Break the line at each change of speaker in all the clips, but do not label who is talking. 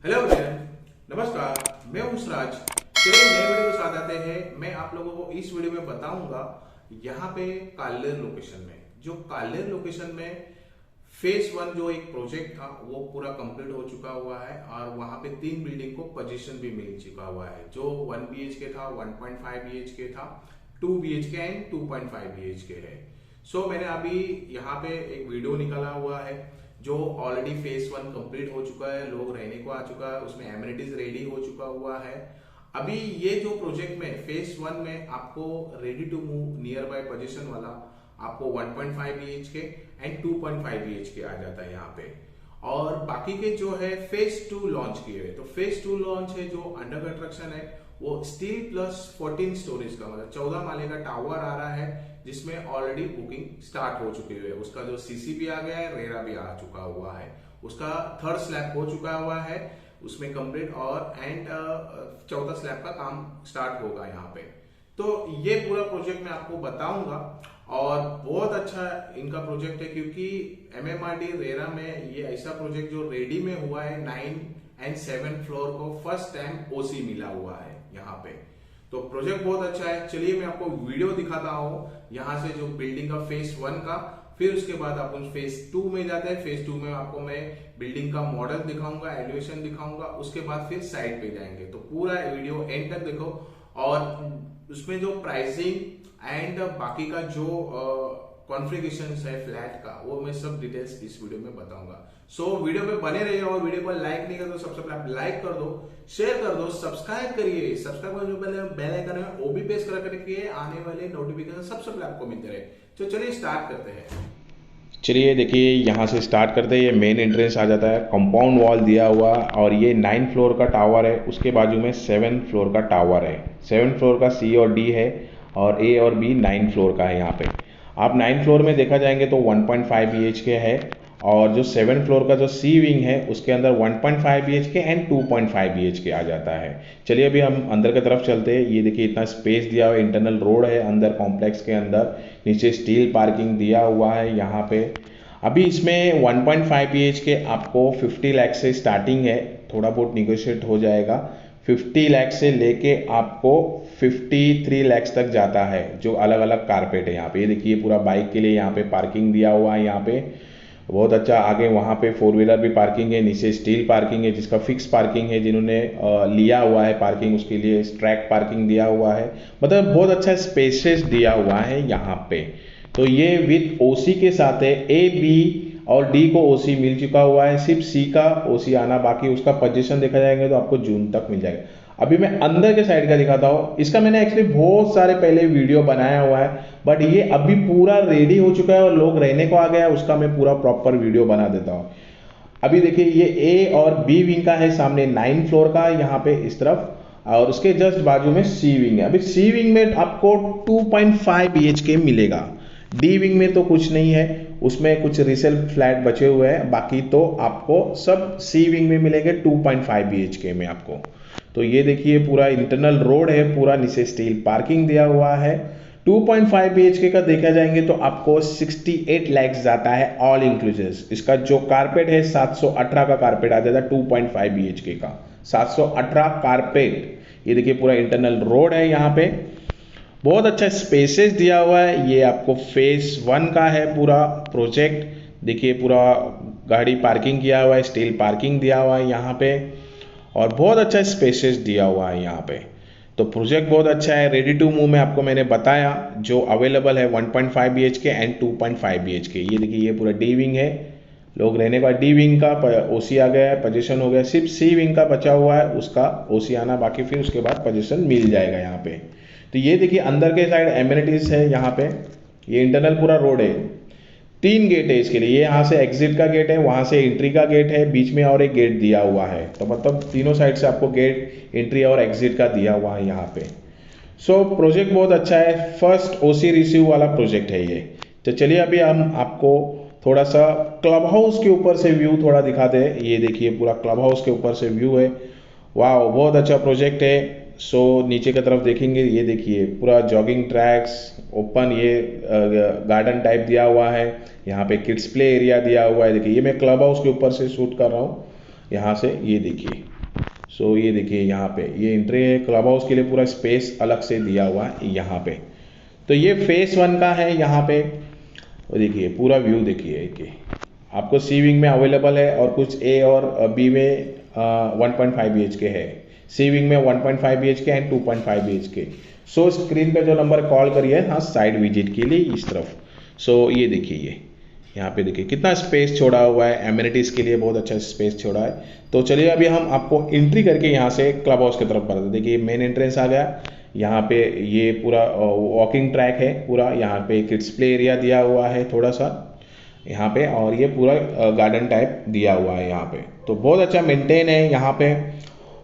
Hello everyone, नमस्कार। मैं हूं उसराज। चलिए नए वीडियो के साथ आते हैं। मैं आप लोगों को इस वीडियो में बताऊंगा यहाँ पे कालेर लोकेशन में, जो कालेर लोकेशन में फेज 1 जो एक प्रोजेक्ट था वो पूरा कंप्लीट हो चुका हुआ है और वहां पे 3 बिल्डिंग को पोजीशन भी मिल चुका हुआ है। जो 1 BHK था, 1.5 BHK था, 2 BHK एंड 2.5 BHK है। सो मैंने अभी यहाँ पे एक वीडियो निकाला हुआ है जो ऑलरेडी फेज 1 कंप्लीट हो चुका है, लोग रहने को आ चुका है, उसमें एमिनिटीज रेडी हो चुका हुआ है। अभी ये जो प्रोजेक्ट में फेज 1 में आपको ready to move nearby position वाला आपको 1.5 BHK एंड 2.5 BHK आ जाता है यहाँ पे। और बाकी के जो है फेज 2 लॉन्च किए हुए, तो फेज 2 लॉन्च है जो अंडर कंस्ट्रक्शन है वो स्टील प्लस 14 स्टोरेज का, मतलब 14 माले का टावर आ रहा है जिसमें ऑलरेडी बुकिंग स्टार्ट हो चुकी है। उसका जो सीसी भी आ गया है, रेरा भी आ चुका हुआ है, उसका 3rd स्लैब हो चुका हुआ है उसमें कंप्लीट, और एंड 4था स्लैब का काम स्टार्ट होगा यहाँ पे। तो ये पूरा प्रोजेक्ट मैं आपको बताऊंगा और बहुत अच्छा इनका प्रोजेक्ट है क्योंकि MMRD रेरा में ये ऐसा प्रोजेक्ट जो रेडी में हुआ है, 9 एंड 7 फ्लोर को फर्स्ट टाइम ओसी मिला हुआ है यहाँ पे। तो प्रोजेक्ट बहुत अच्छा है। चलिए मैं आपको वीडियो दिखाता हूँ यहाँ से, जो बिल्डिंग का फेज 1 का, फिर उसके बाद अपन फेज 2 में जाते हैं। फेज 2 में आपको मैं बिल्डिंग का मॉडल दिखाऊंगा, एलिवेशन दिखाऊंगा, उसके बाद फिर साइड पे जाएंगे। तो पूरा वीडियो एंड तक देखो और उसमें जो प्राइसिंग एंड बाकी का जो कॉन्फ़िगरेशन है फ्लैट का, वो मैं सब डिटेल्स इस वीडियो में बताऊंगा। सो वीडियो में बने रहिए और वीडियो को लाइक नहीं कर दो, सबसे पहले आप लाइक कर दो, शेयर कर दो, सब्सक्राइब करिए। सब्सक्राइब करने पहले बेल आइकन है वो भी प्रेस करके आने वाले नोटिफिकेशन सबसे पहले आपको मिलते रहे। तो चलिए स्टार्ट करते हैं।
चलिए देखिए यहाँ से स्टार्ट करते हैं। ये मेन एंट्रेंस आ जाता है, कंपाउंड वॉल दिया हुआ, और ये 9 फ्लोर का टावर है। उसके बाजू में 7 फ्लोर का टावर है। 7 फ्लोर का C और D है और A और B 9 फ्लोर का है। यहाँ पे आप 9 फ्लोर में देखा जाएंगे तो 1.5 BHK है, और जो 7 फ्लोर का जो C विंग है उसके अंदर 1.5 BHK एंड 2.5 BHK आ जाता है। चलिए अभी हम अंदर की तरफ चलते हैं। ये देखिए इतना स्पेस दिया हुआ है, इंटरनल रोड है अंदर कॉम्प्लेक्स के अंदर, नीचे स्टील पार्किंग दिया हुआ है यहाँ पे। अभी इसमें 1.5 BHK आपको 50 लाख से स्टार्टिंग है, थोड़ा बहुत निगोशिएट हो जाएगा। 50 लाख से लेके आपको 53 लाख तक जाता है, जो अलग अलग कारपेट है यहाँ पे। ये देखिए पूरा बाइक के लिए यहाँ पे पार्किंग दिया हुआ है यहाँ पे, बहुत अच्छा। आगे वहाँ पे 4 व्हीलर भी पार्किंग है, नीचे स्टील पार्किंग है जिसका फिक्स पार्किंग है, जिन्होंने लिया हुआ है पार्किंग उसके लिए स्ट्रैक पार्किंग दिया हुआ है। मतलब बहुत अच्छा स्पेसेस दिया हुआ है यहाँ पे। तो ये विथ ओसी के साथ है। A B और D को ओसी मिल चुका हुआ है, सिर्फ C का ओसी आना बाकी। उसका पोजीशन देखा जाएंगे तो आपको जून तक मिल जाएगा। अभी मैं अंदर के साइड का दिखाता हूँ। इसका मैंने एक्चुअली बहुत सारे पहले वीडियो बनाया हुआ है, बट ये अभी पूरा रेडी हो चुका है और लोग रहने को आ गया है, उसका मैं पूरा प्रॉपर वीडियो बना देता हूँ। अभी देखिए ये A और B विंग का है, सामने 9 फ्लोर का है यहाँ पे इस तरफ, और उसके जस्ट बाजू में C विंग है। अभी C विंग में आपको 2.5 BHK मिलेगा। D विंग में तो कुछ नहीं है, उसमें कुछ रीसेल फ्लैट बचे हुए हैं, बाकी तो आपको सब C विंग में मिलेंगे 2.5 BHK में आपको। तो ये देखिए पूरा इंटरनल रोड है, पूरा नीचे स्टील पार्किंग दिया हुआ है। 2.5 BHK का देखा जाएंगे तो आपको 68 लाख जाता है ऑल इंक्लूसिव। इसका जो कारपेट है 718 का कारपेट आ जाता है 2.5 BHK का, 718 कारपेट। ये देखिए पूरा इंटरनल रोड है यहाँ पे, बहुत अच्छा स्पेसेस दिया हुआ है। ये आपको फेज 1 का है पूरा प्रोजेक्ट। देखिए पूरा गाड़ी पार्किंग किया हुआ है, स्टील पार्किंग दिया हुआ है यहाँ पे, और बहुत अच्छा स्पेसेस दिया हुआ है यहाँ पे। तो प्रोजेक्ट बहुत अच्छा है। रेडी टू मूव में आपको मैंने बताया जो अवेलेबल है 1.5 BHK एंड 2.5 BHK। ये देखिए ये पूरा D विंग है, लोग रहने का। D विंग का ओसी आ गया है, पोजीशन हो गया। सिर्फ C विंग का बचा हुआ है, उसका ओसी आना बाकी, फिर उसके बाद पोजीशन मिल जाएगा यहाँ पे। तो ये देखिए अंदर के साइड एमिनिटीज है यहाँ पे। ये इंटरनल पूरा रोड है, 3 गेट है इसके लिए। ये यहाँ से एग्जिट का गेट है, वहाँ से एंट्री का गेट है, बीच में और एक गेट दिया हुआ है। तो मतलब तीनों साइड से आपको गेट एंट्री और एग्जिट का दिया हुआ है यहाँ पे। सो प्रोजेक्ट बहुत अच्छा है, फर्स्ट ओसी रिसीव वाला प्रोजेक्ट है ये। तो चलिए अभी हम आपको थोड़ा सा क्लब हाउस के ऊपर से व्यू थोड़ा दिखाते हैं। ये देखिए पूरा क्लब हाउस के ऊपर से व्यू है। वाह बहुत अच्छा प्रोजेक्ट है। सो नीचे की तरफ देखेंगे, ये देखिए पूरा जॉगिंग ट्रैक्स ओपन, ये गार्डन टाइप दिया हुआ है। यहाँ पे किड्स प्ले एरिया दिया हुआ है। देखिए ये मैं क्लब हाउस के ऊपर से शूट कर रहा हूँ यहाँ से, ये देखिए सो ये देखिए यहाँ पे ये एंट्री है, क्लब हाउस के लिए पूरा स्पेस अलग से दिया हुआ है यहाँ पे। तो ये फेस 1 का है यहाँ पे। और देखिए पूरा व्यू देखिए कि आपको सी विंग में अवेलेबल है और कुछ ए और बी में 1.5 BHK है, सी विंग में 1.5 BHK and 2.5 BHK। So screen पे जो नंबर कॉल करिए हाँ साइड विजिट के लिए इस तरफ। सो ये देखिए ये यहाँ पे देखिए कितना स्पेस छोड़ा हुआ है, एमिनिटीज के लिए बहुत अच्छा स्पेस छोड़ा है। तो चलिए अभी हम आपको एंट्री करके यहाँ से क्लब हाउस की तरफ बढ़ते हैं। देखिए मेन एंट्रेंस आ गया, यहाँ पे ये पूरा वॉकिंग ट्रैक है पूरा, यहाँ पे किड्स प्ले एरिया दिया हुआ है थोड़ा सा यहाँ पे, और ये पूरा गार्डन टाइप दिया हुआ है यहाँ पे। तो बहुत अच्छा मेंटेन है यहाँ पे,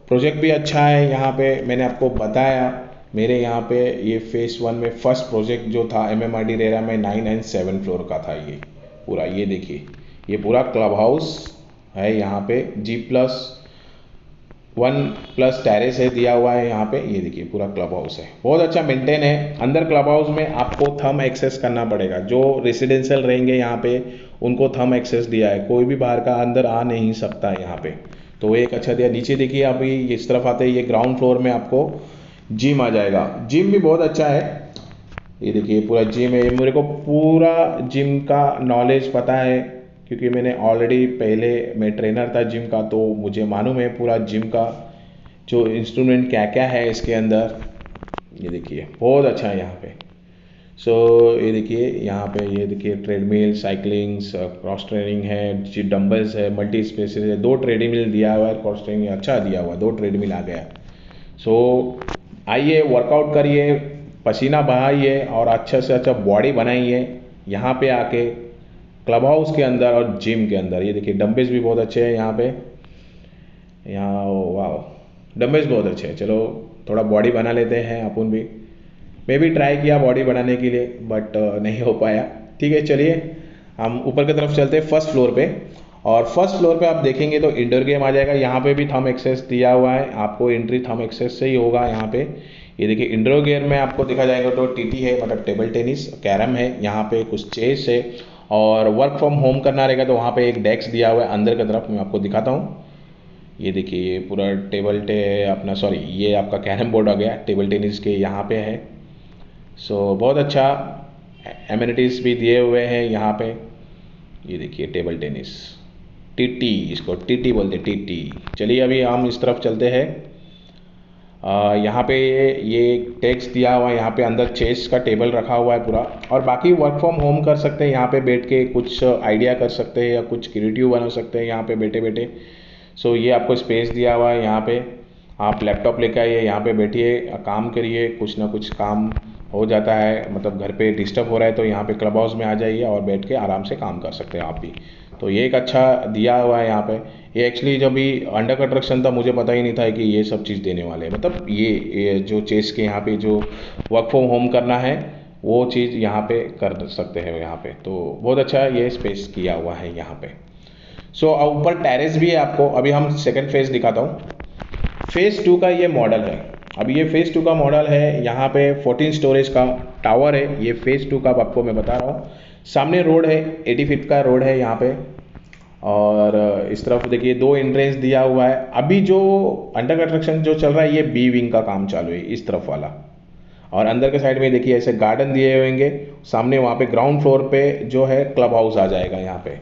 प्रोजेक्ट भी अच्छा है यहाँ पे। मैंने आपको बताया मेरे यहाँ पे ये फेस 1 में फर्स्ट प्रोजेक्ट जो था MMRD रेरा में 9 एंड 7 फ्लोर का था ये पूरा। ये देखिए ये पूरा क्लब हाउस है यहाँ पे, G+1+ टेरेस है दिया हुआ है यहाँ पे। ये देखिए पूरा क्लब हाउस है, बहुत अच्छा मेंटेन है। अंदर क्लब हाउस में आपको थंब एक्सेस करना पड़ेगा, जो रेसिडेंशियल रहेंगे यहाँ पे उनको थंब एक्सेस दिया है, कोई भी बाहर का अंदर आ नहीं सकता यहाँ पे। तो एक अच्छा दिया। नीचे देखिए अभी इस तरफ आते हैं, ये ग्राउंड फ्लोर में आपको जिम आ जाएगा, जिम भी बहुत अच्छा है। ये देखिए पूरा जिम है, मेरे को पूरा जिम का नॉलेज पता है क्योंकि मैंने ऑलरेडी पहले मैं ट्रेनर था जिम का, तो मुझे मालूम है पूरा जिम का जो इंस्ट्रूमेंट क्या क्या है इसके अंदर। ये देखिए बहुत अच्छा है यहाँ पे। सो ये देखिए यहाँ पे ये देखिए ट्रेडमिल, साइकिलिंग्स, क्रॉस ट्रेनिंग है, डंबल्स है, मल्टी स्पेसेस है, 2 ट्रेडमिल दिया हुआ है, क्रॉस ट्रेनिंग अच्छा दिया हुआ है, 2 ट्रेडमिल आ गया। सो आइए वर्कआउट करिए, पसीना बहाइए और अच्छा से अच्छा बॉडी बनाइए यहाँ पे आके क्लब हाउस के अंदर और जिम के अंदर। ये देखिए डंबल्स भी बहुत अच्छे हैं यहाँ पे, यहाँ वाह डंबल्स बहुत अच्छे हैं। चलो थोड़ा बॉडी बना लेते हैं अपन भी, मैं भी ट्राई किया बॉडी बनाने के लिए बट नहीं हो पाया। ठीक है चलिए हम ऊपर की तरफ चलते हैं फर्स्ट फ्लोर पे। और फर्स्ट फ्लोर पे आप देखेंगे तो इंडोर गेम आ जाएगा, यहाँ पे भी थंब एक्सेस दिया हुआ है, आपको एंट्री थंब एक्सेस से ही होगा यहाँ पे। ये देखिए इंडोर गेम में आपको दिखा जाएगा तो टीटी है मतलब टेबल टेनिस, कैरम है, यहाँ पे कुछ चेस है, और वर्क फ्रॉम होम करना रहेगा तो वहाँ पे एक डेस्क दिया हुआ है अंदर की तरफ, मैं आपको दिखाता हूँ। ये देखिए ये पूरा टेबल टे अपना सॉरी ये आपका कैरम बोर्ड आ गया टेबल टेनिस के यहाँ पे है। सो बहुत अच्छा एमिनिटीज़ भी दिए हुए हैं यहाँ पे। ये देखिए टेबल टेनिस, टीटी, इसको टीटी बोलते हैं टीटी। चलिए अभी हम इस तरफ चलते हैं। यहाँ पे ये टेक्स्ट दिया हुआ है, यहाँ पे अंदर चेस का टेबल रखा हुआ है पूरा, और बाकी वर्क फ्रॉम होम कर सकते हैं यहाँ पे बैठ के, कुछ आइडिया कर सकते हैं या कुछ क्रिएटिव बना सकते हैं यहाँ पे बैठे बैठे। सो ये आपको स्पेस दिया हुआ है यहाँ पे, आप लैपटॉप लेकर आइए यहाँ पे बैठिए, काम करिए, कुछ ना कुछ काम हो जाता है, मतलब घर पे डिस्टर्ब हो रहा है तो यहाँ पे क्लब हाउस में आ जाइए और बैठ के आराम से काम कर सकते हैं आप भी। तो ये एक अच्छा दिया हुआ है यहाँ पे। ये एक्चुअली जब भी अंडर कंस्ट्रक्शन था मुझे पता ही नहीं था कि ये सब चीज़ देने वाले हैं, मतलब ये जो चेस के यहाँ पे जो वर्क फ्रॉम होम करना है वो चीज़ यहाँ पे कर सकते हैं यहाँ पे। तो बहुत अच्छा ये स्पेस किया हुआ है यहाँ पे। सो ऊपर टेरेस भी है आपको। अभी हम सेकंड फेज दिखाता हूँ। फेज 2 का ये मॉडल है। अभी ये फेज 2 का मॉडल है, यहाँ पे 14 स्टोरेज का टावर है। ये फेज 2 का आपको मैं बता रहा हूँ। सामने रोड है, 80 फीट का रोड है यहाँ पे, और इस तरफ देखिए 2 एंट्रेंस दिया हुआ है। अभी जो अंडर कंस्ट्रक्शन जो चल रहा है ये बी विंग का काम चालू है इस तरफ वाला, और अंदर के साइड में देखिए ऐसे गार्डन दिए हुए होंगे सामने। वहाँ पे ग्राउंड फ्लोर पे जो है क्लब हाउस आ जाएगा यहाँ पे।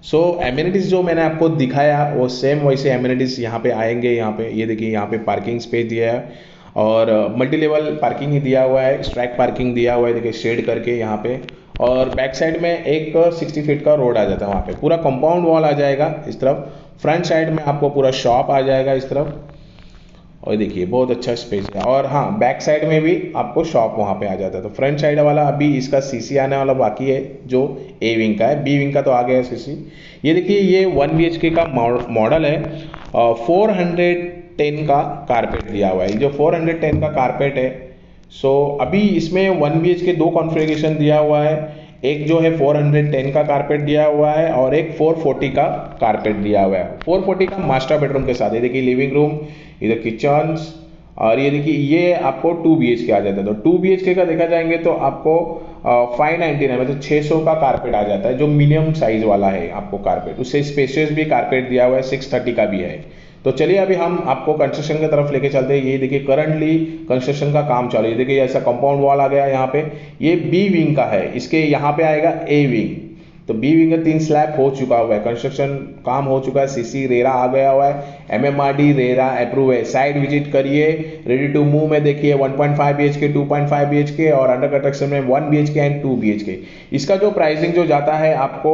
सो एमिनिटीज़ जो मैंने आपको दिखाया वो सेम वैसे एमिनिटीज़ यहाँ पे आएंगे। यहाँ पे ये देखिए यहाँ पे पार्किंग स्पेस दिया है, और मल्टी लेवल पार्किंग ही दिया हुआ है, स्ट्रैक पार्किंग दिया हुआ है देखिए शेड करके यहाँ पे। और बैक साइड में एक 60 फीट का रोड आ जाता है, वहाँ पे पूरा कंपाउंड वॉल आ जाएगा इस तरफ। फ्रंट साइड में आपको पूरा शॉप आ जाएगा इस तरफ, और देखिए बहुत अच्छा स्पेस है। और हाँ बैक साइड में भी आपको शॉप वहाँ पे आ जाता है। तो फ्रंट साइड वाला अभी इसका सीसी आने वाला बाकी है जो ए विंग का है, बी विंग का तो आ गया है सीसी। ये देखिए ये 1 BHK का मॉडल है, 410 का कारपेट दिया हुआ है। जो 410 का कारपेट है, सो अभी इसमें 1 BHK 2 कॉन्फ़िगरेशन दिया हुआ है। एक जो है 410 का कारपेट दिया हुआ है और एक 440 का कारपेट दिया हुआ है। 440 का मास्टर बेडरूम के साथ। ये देखिए लिविंग रूम, इधर किचन, और ये देखिए ये आपको 2 BHK आ जाता है। तो 2 BHK का देखा जाएंगे तो आपको 599 मतलब 600 का कारपेट आ जाता है, जो मिनिमम साइज वाला है आपको कारपेट। उससे स्पेशियस भी कारपेट दिया हुआ है, 630 का भी है। तो चलिए अभी हम आपको कंस्ट्रक्शन की तरफ लेके चलते हैं। ये देखिए करंटली कंस्ट्रक्शन का काम चालू है। देखिए ऐसा कंपाउंड वॉल आ गया यहाँ पे, ये बी विंग का है, इसके यहाँ पे आएगा ए विंग। तो बी विंग का 3 स्लैब हो चुका हुआ है, कंस्ट्रक्शन काम हो चुका है, सीसी रेरा आ गया हुआ है, एमएमआरडी रेरा अप्रूव है। साइड विजिट करिए, रेडी टू मूव में देखिए 1.5 BHK, 2.5 BHK और अंडर कंस्ट्रक्शन में 1 BHK एंड 2 BHK। इसका जो प्राइसिंग जो जाता है आपको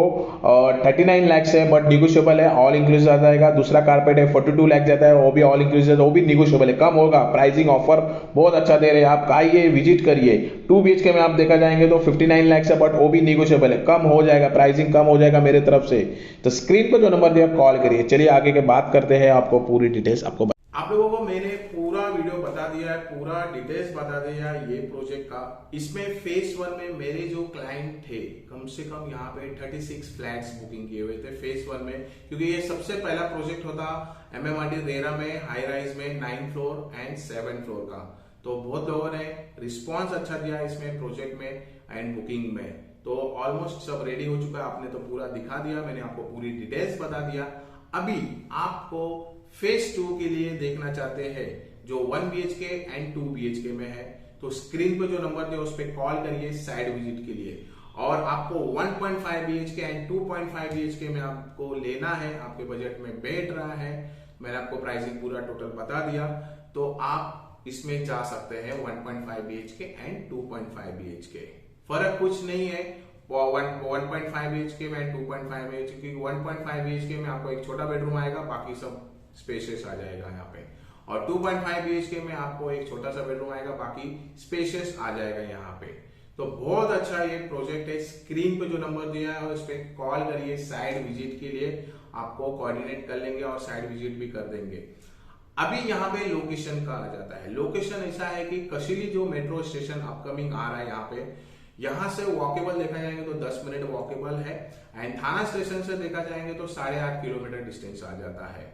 39 लाख है, बट निगोशियबल है, ऑल इंक्लूसिव आ जाएगा। दूसरा कारपेट है 42 लाख जाता है, वो भी ऑल इंक्लूसिव, वो भी निगोशियबल है, कम होगा। प्राइसिंग ऑफर बहुत अच्छा दे रहे हैं, आप आइए विजिट करिए। 2 BHK में आप देखा जाएंगे तो 59 लाख है, बट वो भी निगोशियबल है, कम हो जाएगा, प्राइसिंग कम हो जाएगा मेरे तरफ से। तो स्क्रीन पर जो नंबर दिया कॉल करिए। चलिए आगे के बात करते हैं, आपको पूरी डिटेल्स
आप लोगों को मैंने पूरा वीडियो बता दिया है, पूरा डिटेल्स बता दिया है ये प्रोजेक्ट का। इसमें फेज 1 में मेरे जो क्लाइंट थे कम से कम यहाँ पे 36 फ्लैट्स बुकिंग किए हुए थे फेज 1 में, क्योंकि ये सबसे पहला प्रोजेक्ट होता एमएमआरडी रेरा में हाई राइज में 9 फ्लोर एंड 7 फ्लोर का। तो बहुत लोगों ने रिस्पॉन्स अच्छा दिया इसमें प्रोजेक्ट में एंड बुकिंग में। तो ऑलमोस्ट सब रेडी हो चुका है, आपने तो पूरा दिखा दिया, मैंने आपको पूरी डिटेल्स बता दिया। अभी आपको फेज 2 के लिए देखना चाहते हैं जो 1 BHK एंड 2 BHK में है, तो स्क्रीन पे जो नंबर दिया उस पर कॉल करिए साइड विजिट के लिए। और आपको 1.5 BHK एंड 2.5 BHK में आपको लेना है, आपके बजट में बैठ रहा है, मैंने आपको प्राइसिंग पूरा टोटल बता दिया, तो आप इसमें जा सकते हैं 1.5 BHK एंड 2.5 BHK। फर्क कुछ नहीं है 1.5 BHK में 2.5 BHK। 1.5 BHK में आपको एक छोटा बेडरूम आएगा, बाकी सब स्पेशियस आ जाएगा यहाँ पे, और 2.5 BHK में आपको एक छोटा सा बेडरूम आएगा, बाकी स्पेशियस आ जाएगा यहाँ पे। तो बहुत अच्छा ये प्रोजेक्ट है। स्क्रीन पे जो नंबर दिया है उस पर कॉल करिए साइड विजिट के लिए, आपको कोऑर्डिनेट कर लेंगे और साइड विजिट भी कर देंगे। अभी यहाँ पे लोकेशन का आ जाता है। लोकेशन ऐसा है कि कशीली जो मेट्रो स्टेशन अपकमिंग आ रहा है यहाँ पे, यहां से वॉकेबल देखा जाएंगे तो 10 मिनट वॉकेबल है, एंड थाना स्टेशन से देखा जाएंगे तो 8.5 किलोमीटर डिस्टेंस आ जाता है।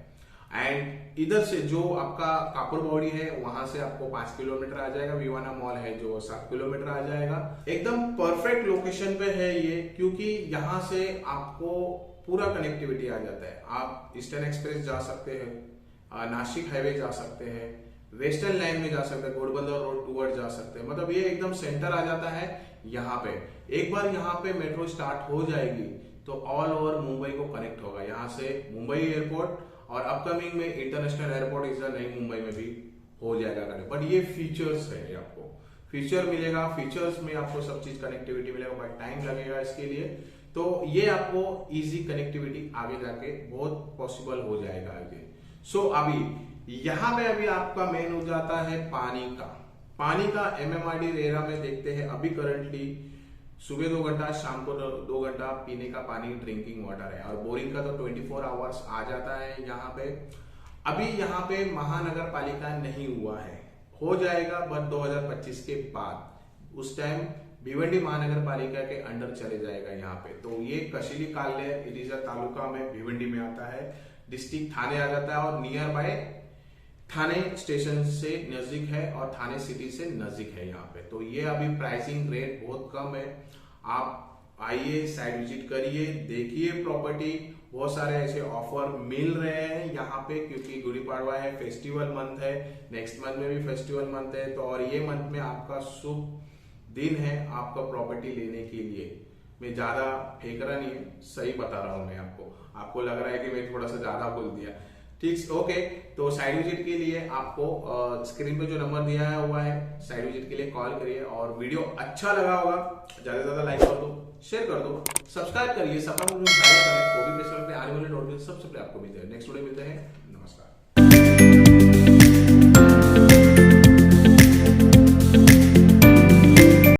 एंड इधर से जो आपका कापुर बॉडी है वहां से आपको 5 किलोमीटर आ जाएगा, विवाना मॉल है जो 7 किलोमीटर आ जाएगा। एकदम परफेक्ट लोकेशन पे है ये, क्योंकि यहाँ से आपको पूरा कनेक्टिविटी आ जाता है। आप ईस्टर्न एक्सप्रेस जा सकते हैं, नासिक हाईवे जा सकते हैं, वेस्टर्न लाइन में जा सकते हैं, घोड़बंदर रोड टूवर्ड जा सकते हैं, मतलब ये एकदम सेंटर आ जाता है यहाँ पे। एक बार यहाँ पे मेट्रो स्टार्ट हो जाएगी तो ऑल ओवर मुंबई को कनेक्ट होगा। यहाँ से मुंबई एयरपोर्ट और अपकमिंग में इंटरनेशनल एयरपोर्ट इधर नई मुंबई में भी हो जाएगा कनेक्ट। बट ये फीचर्स है, आपको फीचर मिलेगा, फीचर्स में आपको सब चीज कनेक्टिविटी मिलेगा, बट टाइम लगेगा इसके लिए। तो ये आपको इजी कनेक्टिविटी आगे जाके बहुत पॉसिबल हो जाएगा आगे। सो अभी यहाँ पे अभी आपका मेन हो जाता है पानी का एमएमआरडी रेरा में देखते हैं। अभी करंटली सुबह 2 घंटा, शाम को 2 घंटा पीने का पानी ड्रिंकिंग वाटर है, और बोरिंग का तो 24 आवर्स आ जाता है यहाँ पे। अभी यहाँ पे महानगर पालिका नहीं हुआ है, हो जाएगा बट 2025 के बाद, उस टाइम भिवंडी महानगर पालिका के अंडर चले जाएगा यहाँ पे। तो ये कशीली काल्य इरीजा तालुका में भिवंडी में आता है, डिस्ट्रिक्ट थाने आ जाता है, और नियर बाय थाने स्टेशन से नजदीक है और थाने सिटी से नजदीक है यहाँ पे। तो ये अभी प्राइसिंग रेट बहुत कम है, आप आइए साइड विजिट करिए, देखिए प्रॉपर्टी। बहुत सारे ऐसे ऑफर मिल रहे हैं यहाँ पे, क्योंकि गुड़ी पाड़वा है, फेस्टिवल मंथ है, नेक्स्ट मंथ में भी फेस्टिवल मंथ है, तो और ये मंथ में आपका शुभ दिन है आपका प्रॉपर्टी लेने के लिए। मैं ज्यादा फेंक रहा नहीं है, सही बता रहा हूँ मैं आपको लग रहा है कि मैं थोड़ा सा ज्यादा बोल दिया, ठीक ओके। तो साइड विजिट के लिए आपको स्क्रीन पे जो नंबर दिया हुआ है साइड विजिट के लिए कॉल करिए। और वीडियो अच्छा लगा होगा ज्यादा से ज्यादा लाइक कर दो, शेयर कर दो, सब्सक्राइब करिए, आने वाले नोटिफिकेशन सबसे पहले आपको मिलते हैं। नेक्स्ट वीडियो मिलते हैं, नमस्कार।